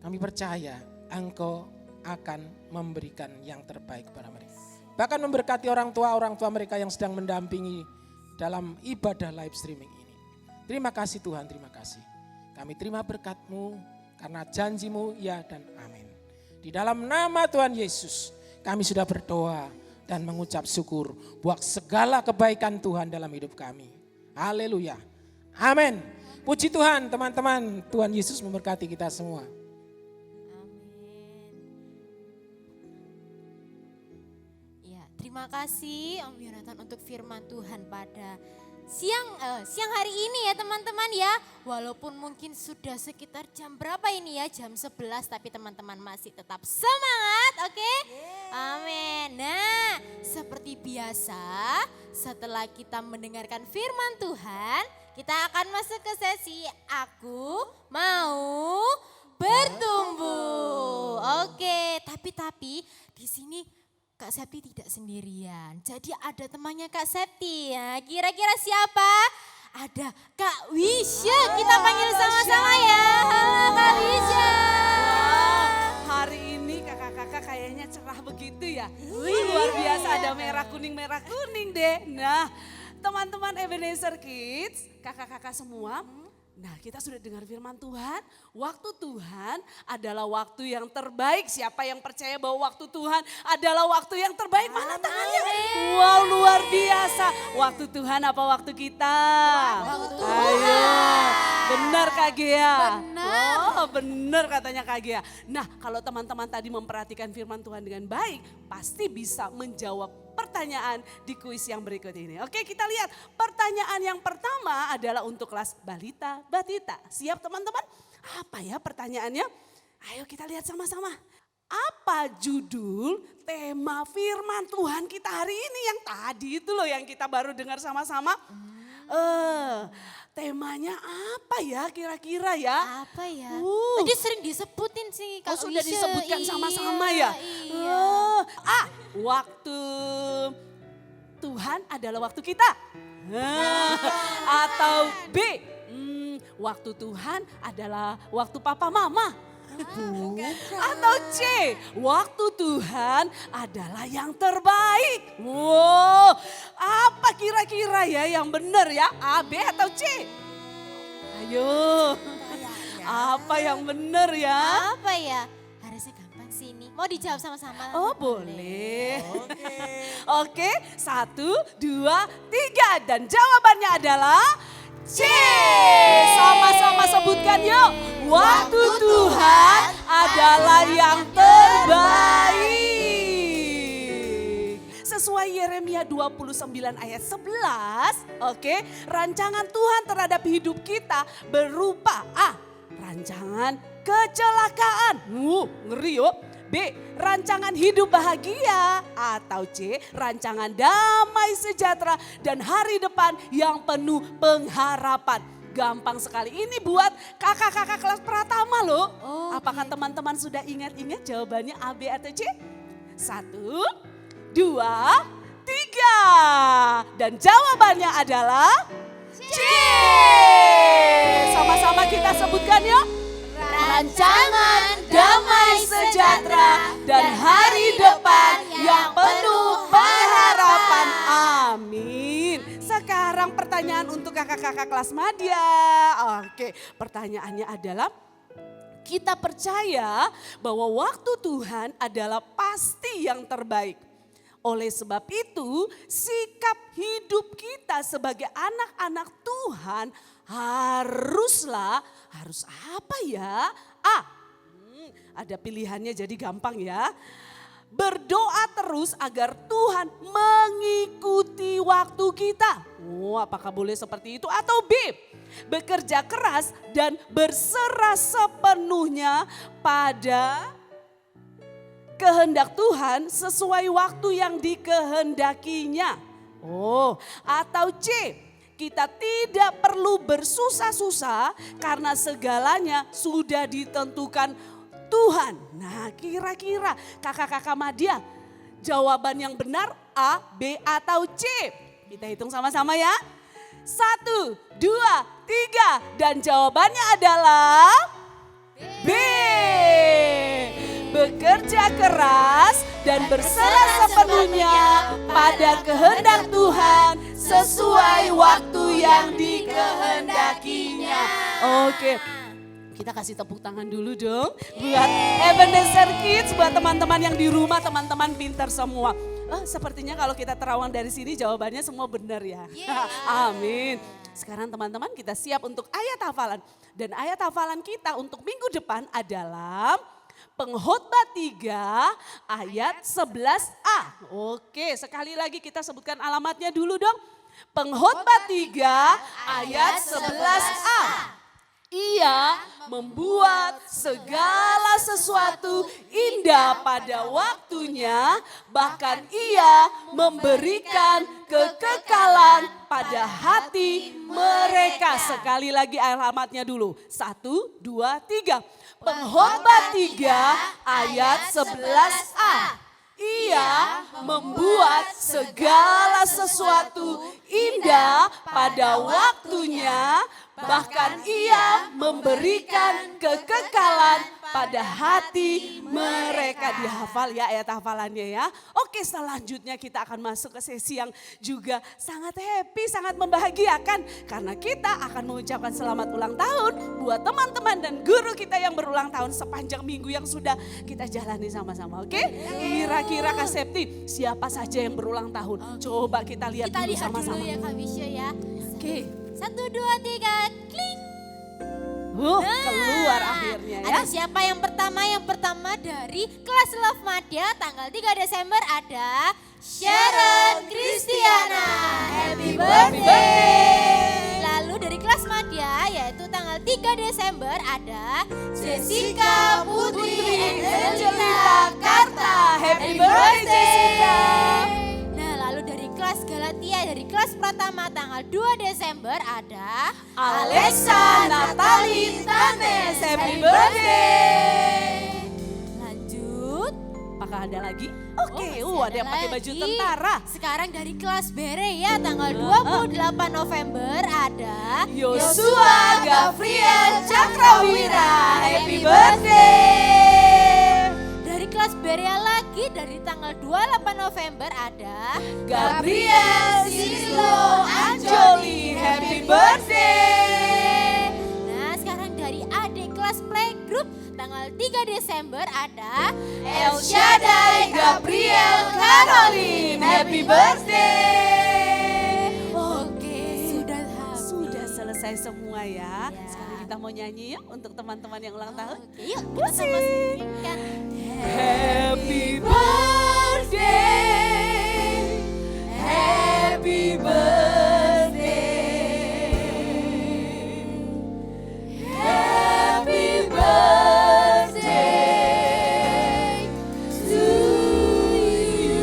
S5: Kami percaya Engkau akan memberikan yang terbaik kepada mereka. Bahkan memberkati orang tua mereka yang sedang mendampingi dalam ibadah live streaming ini. Terima kasih Tuhan, terima kasih. Kami terima berkat-Mu karena janji-Mu ya dan amin. Di dalam nama Tuhan Yesus kami sudah berdoa dan mengucap syukur buat segala kebaikan Tuhan dalam hidup kami. Haleluya. Amin. Puji Tuhan teman-teman, Tuhan Yesus memberkati kita semua.
S3: Ya, terima kasih Om Yonatan untuk firman Tuhan pada siang hari ini ya teman-teman ya. Walaupun mungkin sudah sekitar jam berapa ini ya, jam 11 tapi teman-teman masih tetap semangat, oke? Amin. Nah, seperti biasa setelah kita mendengarkan firman Tuhan, kita akan masuk ke sesi Aku Mau Bertumbuh. Oke, tapi di sini Kak Septi tidak sendirian. Jadi ada temannya Kak Septi ya. Kira-kira siapa? Ada Kak Wisya. Kita panggil sama-sama ya. Halo Kak Wisya.
S7: Hari ini kakak-kakak kayaknya cerah begitu ya. Luar biasa, ada merah kuning deh. Nah, teman-teman Ebenezer Kids, kakak-kakak semua. Nah, kita sudah dengar firman Tuhan. Waktu Tuhan adalah waktu yang terbaik. Siapa yang percaya bahwa waktu Tuhan adalah waktu yang terbaik? Mana tangannya? Wow, luar biasa. Waktu Tuhan apa waktu kita?
S3: Waktu
S7: Ayo, benar Kak Gea.
S3: Benar.
S7: Oh, benar katanya Kak Gea. Nah, kalau teman-teman tadi memperhatikan firman Tuhan dengan baik, pasti bisa menjawab pertanyaan di kuis yang berikut ini. Oke, kita lihat pertanyaan yang pertama adalah untuk kelas balita batita. Siap teman-teman? Apa ya pertanyaannya? Ayo kita lihat sama-sama. Apa judul tema firman Tuhan kita hari ini yang tadi itu loh yang kita baru dengar sama-sama? Temanya apa ya kira-kira ya?
S3: Apa ya?
S7: Uh.
S3: Tadi sering disebutin sih Kak
S7: Oh sudah
S3: Wisya.
S7: disebutkan
S3: Iya,
S7: sama-sama ya?
S3: Iya.
S7: A, waktu Tuhan adalah waktu kita. Atau B, waktu Tuhan adalah waktu papa mama. Atau C, waktu Tuhan adalah yang terbaik. Wow, apa kira-kira ya yang benar ya? A, B atau C? Ayo, apa yang benar ya?
S3: Apa ya? Harusnya gampang sih ini. Mau dijawab sama-sama?
S7: Oh boleh. Oke, 1, 2, 3 dan jawabannya adalah C. Sama-sama sebutkan yuk. Waktu Tuhan adalah yang terbaik. Sesuai Yeremia 29 ayat 11, oke, rancangan Tuhan terhadap hidup kita berupa A, rancangan kecelakaan. Ngeri yuk. B, rancangan hidup bahagia. Atau C, rancangan damai sejahtera dan hari depan yang penuh pengharapan. Gampang sekali. Ini buat kakak-kakak kelas Pratama loh. Apakah teman-teman sudah ingat-ingat jawabannya A, B atau C? 1, 2, 3. Dan jawabannya adalah C. Sama-sama kita sebutkan yuk. Rancangan damai sejahtera dan hari depan yang penuh pengharapan. Amin. Sekarang pertanyaan untuk kakak-kakak kelas madya. Oke, pertanyaannya adalah kita percaya bahwa waktu Tuhan adalah pasti yang terbaik. Oleh sebab itu, sikap hidup kita sebagai anak-anak Tuhan harus apa ya? A, ada pilihannya jadi gampang ya. Berdoa terus agar Tuhan mengikuti waktu kita. Oh, apakah boleh seperti itu? Atau B, bekerja keras dan berserah sepenuhnya pada kehendak Tuhan sesuai waktu yang dikehendakinya. Oh, atau C, kita tidak perlu bersusah-susah karena segalanya sudah ditentukan Tuhan. Nah, kira-kira kakak-kakak madya, jawaban yang benar A, B atau C? Kita hitung sama-sama ya. 1, 2, 3 dan jawabannya adalah B. Bekerja keras dan berserah sepenuhnya pada kehendak Tuhan sesuai waktu yang dikehendakinya. Oke, kita kasih tepuk tangan dulu dong buat Ebenezer Kids, buat teman-teman yang di rumah, teman-teman pintar semua. Sepertinya kalau kita terawang dari sini jawabannya semua benar ya. Amin. Sekarang teman-teman kita siap untuk ayat hafalan. Dan ayat hafalan kita untuk minggu depan adalah Pengkhotbah 3 ayat 11a. Oke, sekali lagi kita sebutkan alamatnya dulu dong. Pengkhotbah 3 ayat 11a. Ia membuat segala sesuatu indah pada waktunya, bahkan ia memberikan kekekalan pada hati mereka. Sekali lagi alamatnya dulu. 1, 2, 3. Pengkhotbah 3 ayat 11a. Ia membuat segala sesuatu indah pada waktunya, bahkan ia memberikan kekekalan pada hati mereka. Dihafal ya ayat hafalannya ya. Oke, selanjutnya kita akan masuk ke sesi yang juga sangat happy, sangat membahagiakan. Karena kita akan mengucapkan selamat ulang tahun buat teman-teman dan guru kita yang berulang tahun sepanjang minggu yang sudah kita jalani sama-sama. Oke, kira-kira Kak Septi siapa saja yang berulang tahun? Coba kita lihat
S3: Kita
S7: dulu
S3: lihat
S7: sama-sama.
S3: dulu ya Kak Wisyo ya.
S7: Oke.
S3: 1, 2, 3, kling.
S7: Keluar akhirnya ya.
S3: Ada siapa yang pertama? Yang pertama dari kelas Love Madya tanggal 3 Desember ada Sharon Christiana. Happy birthday. Lalu dari kelas Madya yaitu tanggal 3 Desember ada Jessica Putri Angelita Karta.
S7: Happy birthday Jessica.
S3: Nah lalu dari kelas Galatia dari kelas Pratama tanggal 2 Desember ada
S7: Alexa Natali Tanes. Happy birthday.
S3: Lanjut.
S7: Apakah ada lagi? Oke,
S3: masih
S7: ada yang pakai baju
S3: lagi.
S7: tentara.
S3: Sekarang dari kelas Bere ya tanggal 28 November ada
S7: Yosua Gavriel Cakrawira. Happy birthday.
S3: Dari kelas Berea lagi dari tanggal 28 November ada
S7: Gabriel Sislo Anjoli. Happy birthday.
S3: Nah sekarang dari adik kelas playgroup tanggal 3 Desember ada
S7: El Shaddai Gabriel Caroline. Happy birthday.
S3: Oke sudah habis.
S7: Sudah selesai semua ya. Sekarang kita mau nyanyi ya untuk teman-teman yang ulang tahun.
S3: Oke yuk kita sama singkat.
S7: Happy birthday, happy birthday, happy birthday to you.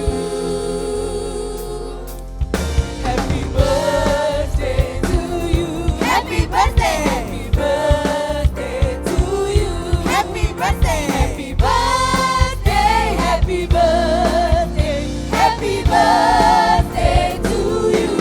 S7: Happy birthday to you. Happy birthday. Happy birthday to you. Happy birthday. Happy birthday. Happy birthday. Happy birthday to you.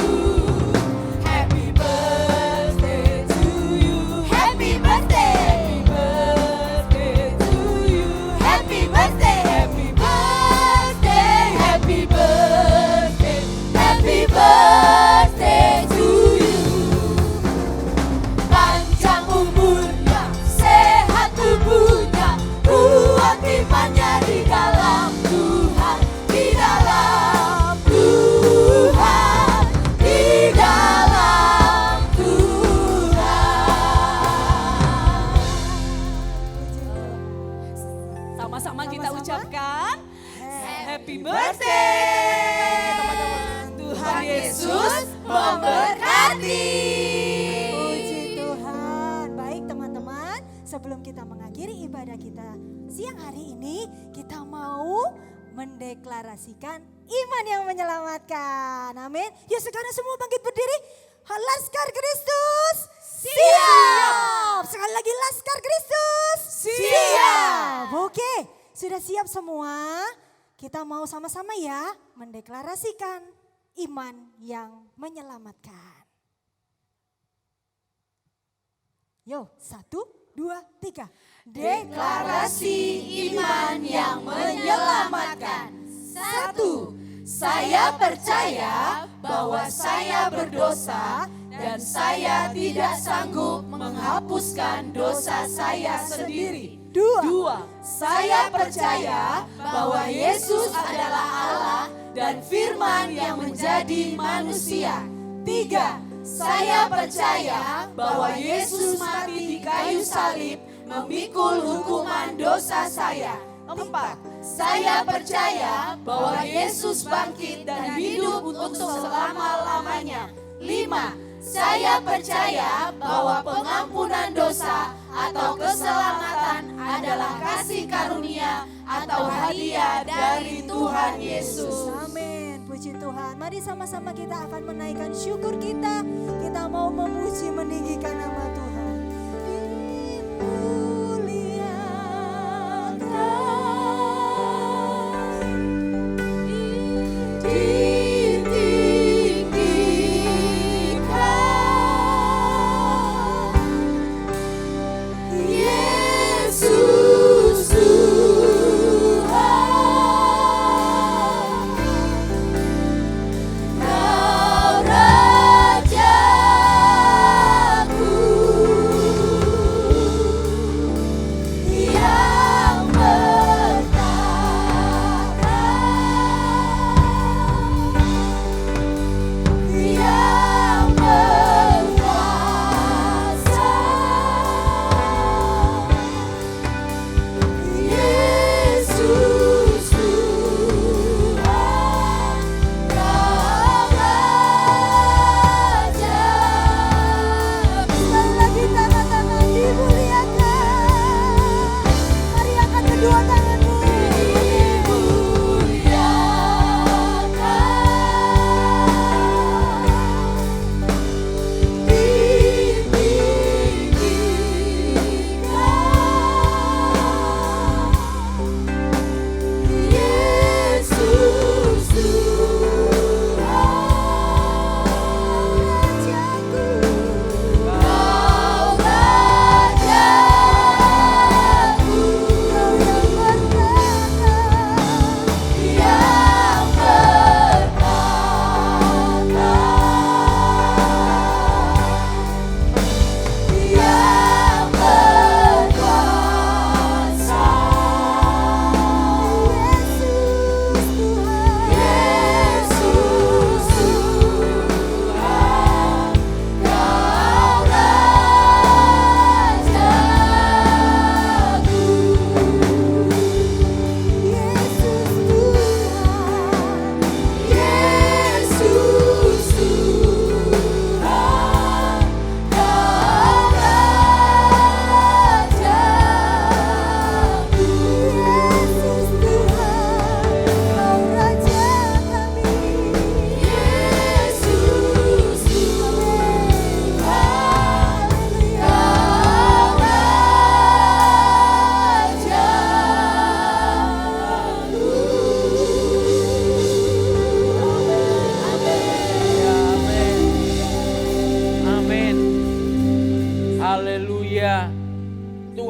S7: Happy birthday to you. Happy birthday. Happy birthday to you. Happy birthday. Happy birthday. Happy birthday. Happy birthday to you. Panjang umurnya, sehat tubuhnya, kuat imannya di dalam Tuhan, di dalam Tuhan, di dalam Tuhan. Sama-sama kita ucapkan Happy birthday. Tuhan Yesus memberkati.
S1: Puji Tuhan. Baik teman-teman, sebelum kita mengakhiri ibadah kita siang hari ini, kita mau mendeklarasikan iman yang menyelamatkan. Amin. Yuk sekarang semua bangkit berdiri. Laskar Kristus siap. Sekali lagi Laskar Kristus siap. Oke, sudah siap semua? Kita mau sama-sama ya mendeklarasikan iman yang menyelamatkan. Yo, 1, 2, 3. Deklarasi iman yang menyelamatkan. 1. Saya percaya bahwa saya berdosa dan saya tidak sanggup menghapuskan dosa saya sendiri. 2. Saya percaya bahwa Yesus adalah Allah dan firman yang menjadi manusia. 3. Saya percaya bahwa Yesus mati di kayu salib memikul hukuman dosa saya.
S7: 4.
S8: Saya percaya bahwa Yesus bangkit dan hidup untuk selama-lamanya. 5. Saya percaya bahwa pengampunan dosa atau keselamatan adalah kasih karunia atau hadiah dari Tuhan Yesus.
S1: Amin, puji Tuhan. Mari sama-sama kita akan menaikkan syukur kita. Kita mau memuji meninggikan nama Tuhan.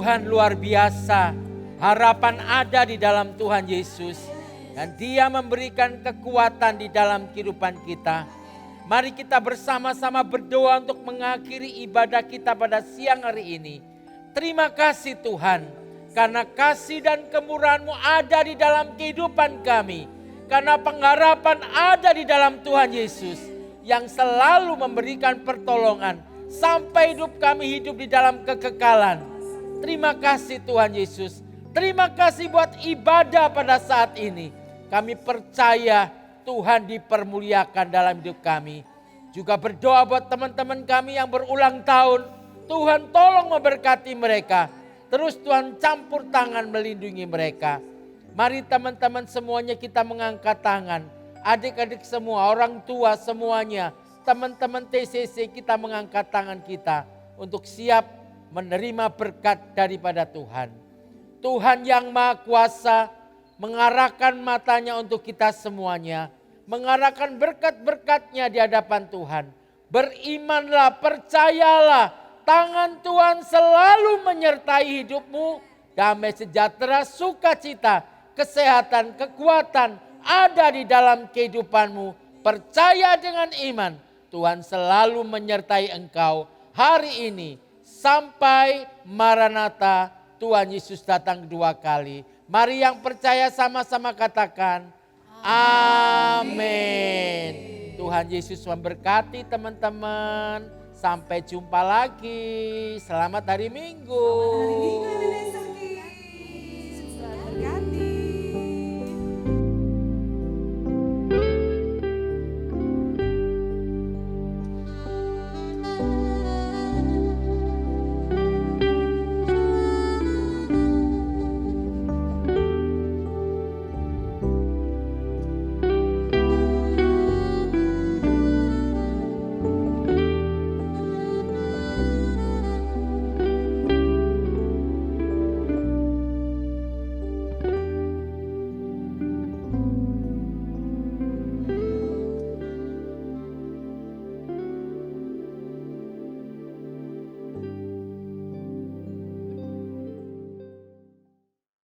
S9: Tuhan luar biasa. Harapan ada di dalam Tuhan Yesus. Dan Dia memberikan kekuatan di dalam kehidupan kita. Mari kita bersama-sama berdoa untuk mengakhiri ibadah kita pada siang hari ini. Terima kasih Tuhan. Karena kasih dan kemurahan-Mu ada di dalam kehidupan kami. Karena pengharapan ada di dalam Tuhan Yesus. Yang selalu memberikan pertolongan. Sampai hidup kami hidup di dalam kekekalan. Terima kasih Tuhan Yesus. Terima kasih buat ibadah pada saat ini. Kami percaya Tuhan dipermuliakan dalam hidup kami. Juga berdoa buat teman-teman kami yang berulang tahun. Tuhan tolong memberkati mereka. Terus Tuhan campur tangan melindungi mereka. Mari teman-teman semuanya kita mengangkat tangan. Adik-adik semua, orang tua semuanya. Teman-teman TCC kita mengangkat tangan kita. Untuk siap menerima berkat daripada Tuhan. Tuhan yang Maha Kuasa mengarahkan matanya untuk kita semuanya. Mengarahkan berkat-berkatnya di hadapan Tuhan. Berimanlah, percayalah. Tangan Tuhan selalu menyertai hidupmu. Damai sejahtera, sukacita, kesehatan, kekuatan ada di dalam kehidupanmu. Percaya dengan iman. Tuhan selalu menyertai engkau hari ini. Sampai Maranatha Tuhan Yesus datang kedua kali. Mari yang percaya sama-sama katakan amin. Tuhan Yesus memberkati teman-teman. Sampai jumpa lagi. Selamat hari Minggu.